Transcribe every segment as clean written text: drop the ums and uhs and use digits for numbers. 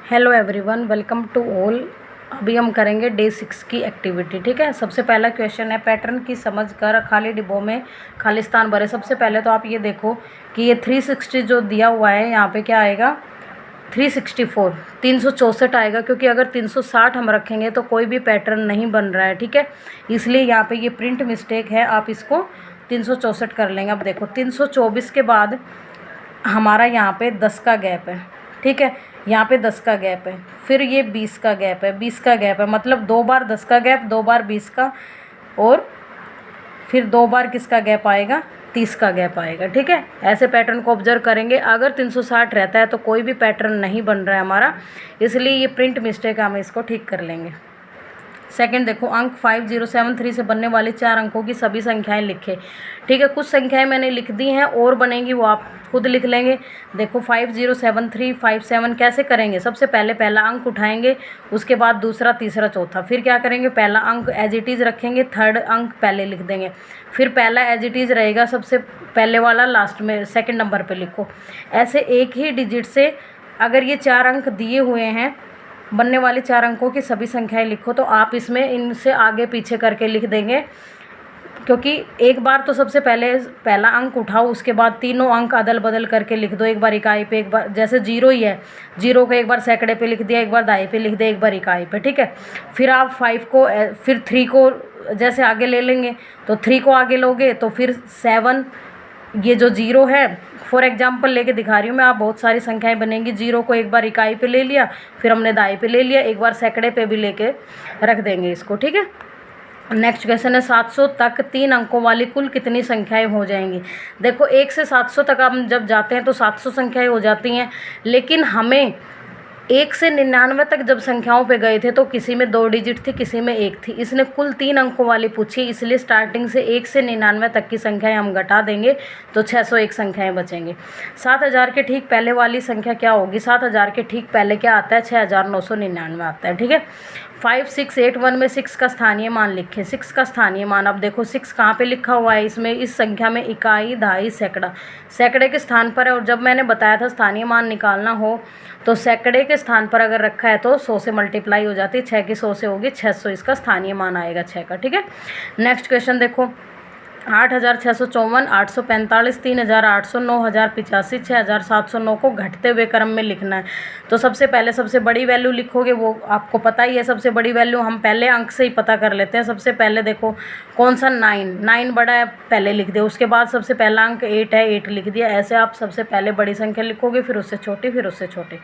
Hello everyone, welcome to all. अभी हम करेंगे डे 6 की एक्टिविटी। ठीक है, सबसे पहला क्वेश्चन है, पैटर्न की समझ कर खाली डिब्बों में खाली स्थान भरे। सबसे पहले तो आप ये देखो कि ये 360 जो दिया हुआ है यहाँ पे क्या आएगा, 364 364 आएगा, क्योंकि अगर 360 हम रखेंगे तो कोई भी पैटर्न नहीं बन रहा है। ठीक है, इसलिए यहाँ पे ये प्रिंट मिस्टेक है, आप इसको 364 कर लेंगे। अब देखो 324 के बाद हमारा यहाँ पे 10 का गैप है। ठीक है, यहाँ पे 10 का गैप है, फिर ये 20 का गैप है, 20 का गैप है, मतलब 2 बार 10 का गैप, 2 बार 20 का, और फिर 2 बार किसका गैप आएगा, 30 का गैप आएगा। ठीक है, ऐसे पैटर्न को ऑब्जर्व करेंगे। अगर 360 रहता है तो कोई भी पैटर्न नहीं बन रहा है हमारा, इसलिए ये प्रिंट मिस्टेक है, हम इसको ठीक कर लेंगे। सेकंड देखो, अंक 5073 से बनने वाले 4 अंकों की सभी संख्याएं लिखें। ठीक है, कुछ संख्याएं मैंने लिख दी हैं, और बनेंगी वो आप खुद लिख लेंगे। देखो 507357 कैसे करेंगे, सबसे पहले पहला अंक उठाएंगे, उसके बाद दूसरा, तीसरा, चौथा, फिर क्या करेंगे, पहला अंक एज इट इज़ रखेंगे, थर्ड अंक पहले लिख देंगे, फिर पहला एज इट इज़ रहेगा, सबसे पहले वाला लास्ट में सेकंड नंबर पे लिखो। ऐसे एक ही डिजिट से अगर ये 4 अंक दिए हुए हैं, बनने वाले 4 अंकों की सभी संख्याएं लिखो, तो आप इसमें इनसे आगे पीछे करके लिख देंगे, क्योंकि एक बार तो सबसे पहले पहला अंक उठाओ, उसके बाद तीनों अंक अदल बदल करके लिख दो। एक बार इकाई पे, एक बार जैसे 0 ही है, 0 को एक बार सैकड़े पे लिख दिया, एक बार दाई पे लिख दिया, एक बार इकाई पे। ठीक है, फिर आप 5 को, फिर 3 को जैसे आगे ले लेंगे, तो 3 को आगे लोगे तो फिर 7, ये जो 0 है, फॉर एग्जाम्पल लेके दिखा रही हूँ मैं, आप बहुत सारी संख्याएं बनेंगी। 0 को एक बार इकाई पे ले लिया, फिर हमने दाई पे ले लिया, एक बार सैकड़े पे भी लेके रख देंगे इसको। ठीक है, नेक्स्ट क्वेश्चन है, 700 तक 3 अंकों वाली कुल कितनी संख्याएं हो जाएंगी। देखो 1 से 700 तक हम जब जाते हैं तो 700 संख्याएं हो जाती हैं, लेकिन हमें 1 से 99 तक जब संख्याओं पे गए थे तो किसी में 2 डिजिट थी, किसी में 1 थी। इसने कुल 3 अंकों वाली पूछी, इसलिए स्टार्टिंग से 1 से 99 तक की संख्याएं हम घटा देंगे तो 601 संख्याएं बचेंगे। 7000 के ठीक पहले वाली संख्या क्या होगी, 7000 के ठीक पहले क्या आता है, 6999 आता है। ठीक है, 5681 में 6 का स्थानीय मान लिखें। 6 का स्थानीय मान, अब देखो 6 कहाँ पे लिखा हुआ है, इसमें इस संख्या में इकाई, दहाई, सैकड़ा, सैकड़े के स्थान पर है। और जब मैंने बताया था स्थानीय मान निकालना हो तो सैकड़े के स्थान पर अगर रखा है तो 100 से मल्टीप्लाई हो जाती है, 6 की 100 से होगी 600, इसका स्थानीय मान आएगा 6 का। ठीक है, नेक्स्ट क्वेश्चन देखो, 8654, 845, 3800, 9085, 6709 को घटते हुए क्रम में लिखना है। तो सबसे पहले सबसे बड़ी वैल्यू लिखोगे, वो आपको पता ही है, सबसे बड़ी वैल्यू हम पहले अंक से ही पता कर लेते हैं। सबसे पहले देखो कौन सा, 9 बड़ा है, पहले लिख दे, उसके बाद सबसे पहला अंक 8 है, 8 लिख दिया। ऐसे आप सबसे पहले बड़ी संख्या लिखोगे, फिर उससे छोटी, फिर उससे छोटी।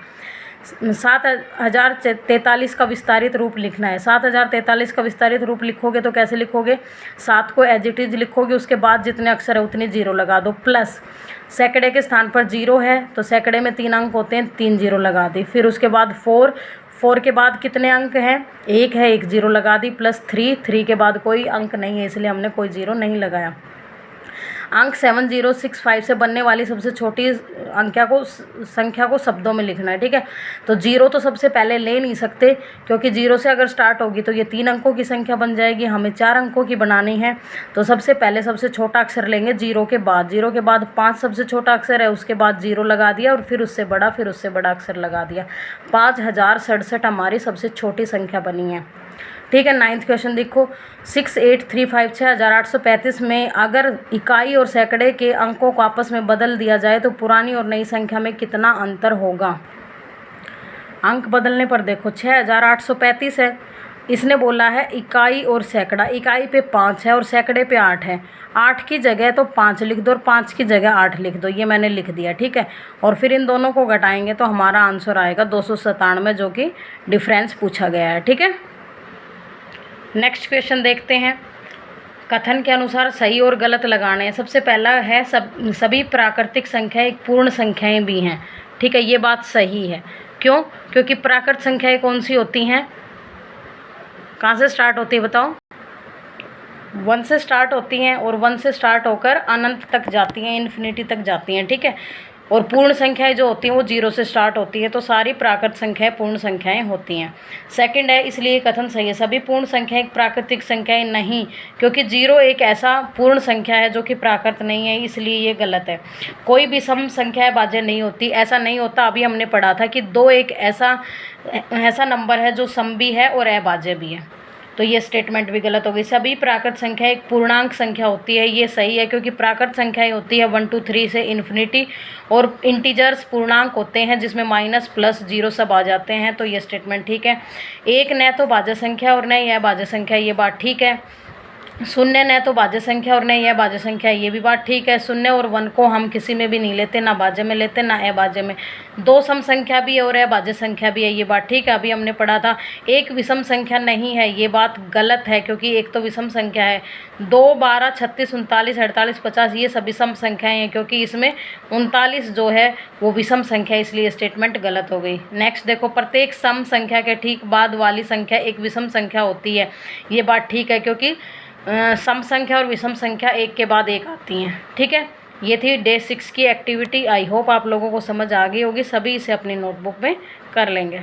7043 का विस्तारित रूप लिखना है। 7043 का विस्तारित रूप लिखोगे तो कैसे लिखोगे, 7 को एज इट इज लिखोगे, उसके बाद जितने अक्षर है उतनी 0 लगा दो, प्लस सैकड़े के स्थान पर 0 है तो सैकड़े में 3 अंक होते हैं, 3 0 लगा दी। फिर उसके बाद 4 के बाद कितने अंक हैं, 1 है, 1 0 लगा दी, प्लस 3 के बाद कोई अंक नहीं है, इसलिए हमने कोई 0 नहीं लगाया। अंक 7065 से बनने वाली सबसे छोटी संख्या को शब्दों में लिखना है। ठीक है, तो 0 तो सबसे पहले ले नहीं सकते, क्योंकि 0 से अगर स्टार्ट होगी तो ये 3 अंकों की संख्या बन जाएगी, हमें 4 अंकों की बनानी है। तो सबसे पहले सबसे छोटा अक्षर लेंगे 0 के बाद, 0 के बाद 5 सबसे छोटा अक्षर है, उसके बाद 0 लगा दिया, और फिर उससे बड़ा, फिर उससे बड़ा अक्षर लगा दिया। 5067 हमारी सबसे छोटी संख्या बनी है। ठीक है, 9th क्वेश्चन देखो, 6835, 6835 में अगर इकाई और सैकड़े के अंकों को आपस में बदल दिया जाए तो पुरानी और नई संख्या में कितना अंतर होगा। अंक बदलने पर देखो 6835 है, इसने बोला है इकाई और सैकड़ा, इकाई पे 5 है और सैकड़े पे 8 है, 8 की जगह तो 5 लिख दो और 5 की जगह 8 लिख दो, ये मैंने लिख दिया। ठीक है, और फिर इन दोनों को घटाएंगे तो हमारा आंसर आएगा 297, जो कि डिफरेंस पूछा गया है। ठीक है, नेक्स्ट क्वेश्चन देखते हैं, कथन के अनुसार सही और गलत लगाने हैं। सबसे पहला है, सभी प्राकृतिक संख्याएं पूर्ण संख्याएं भी हैं। ठीक है, ये बात सही है। क्यों, क्योंकि प्राकृत संख्याएं कौन सी होती हैं, कहाँ से स्टार्ट होती है बताओ, 1 से स्टार्ट होती हैं, और 1 से स्टार्ट होकर अनंत तक जाती हैं, इन्फिनिटी तक जाती हैं। ठीक है, और पूर्ण संख्याएं जो होती हैं वो 0 से स्टार्ट होती है, तो सारी प्राकृत संख्याएं पूर्ण संख्याएं होती हैं। सेकंड है, इसलिए कथन सही है, सभी पूर्ण संख्याएं प्राकृतिक संख्याएं नहीं, क्योंकि 0 एक ऐसा पूर्ण संख्या है जो कि प्राकृत नहीं है, इसलिए ये गलत है। कोई भी सम संख्या भाज्य नहीं होती, ऐसा नहीं होता। अभी हमने पढ़ा था कि 2 एक ऐसा नंबर है जो सम भी है और अभाज्य भी है, तो ये स्टेटमेंट भी गलत हो गई। सभी प्राकृत संख्या एक पूर्णांक संख्या होती है, ये सही है, क्योंकि प्राकृत संख्याएं होती है 1 2 3 से इन्फिनिटी, और इंटीजर्स पूर्णांक होते हैं जिसमें माइनस प्लस जीरो सब आ जाते हैं, तो ये स्टेटमेंट ठीक है। एक न तो भाज्य संख्या और न यह भाज्य संख्या, ये बात ठीक है। शून्य न तो भाज्य संख्या और न यह भाज्य संख्या, ये भी बात ठीक है। शून्य और 1 को हम किसी में भी नहीं लेते, ना भाज्य में लेते ना अभाज्य में। 2 सम संख्या भी है और अभाज्य संख्या भी है, ये बात ठीक है। अभी हमने पढ़ा था एक विषम संख्या नहीं है, ये बात गलत है, क्योंकि एक तो विषम संख्या है। 2 12 36 39 48 50 ये सभी सम संख्याएं हैं, क्योंकि इसमें 39 जो है वो विषम संख्या है, इसलिए स्टेटमेंट गलत हो गई। नेक्स्ट देखो, प्रत्येक सम संख्या के ठीक बाद वाली संख्या एक विषम संख्या होती है, ये बात ठीक है, क्योंकि सम संख्या और विषम संख्या एक के बाद एक आती हैं। ठीक है, ये थी डे 6 की एक्टिविटी। आई होप आप लोगों को समझ आ गई होगी, सभी इसे अपनी नोटबुक में कर लेंगे।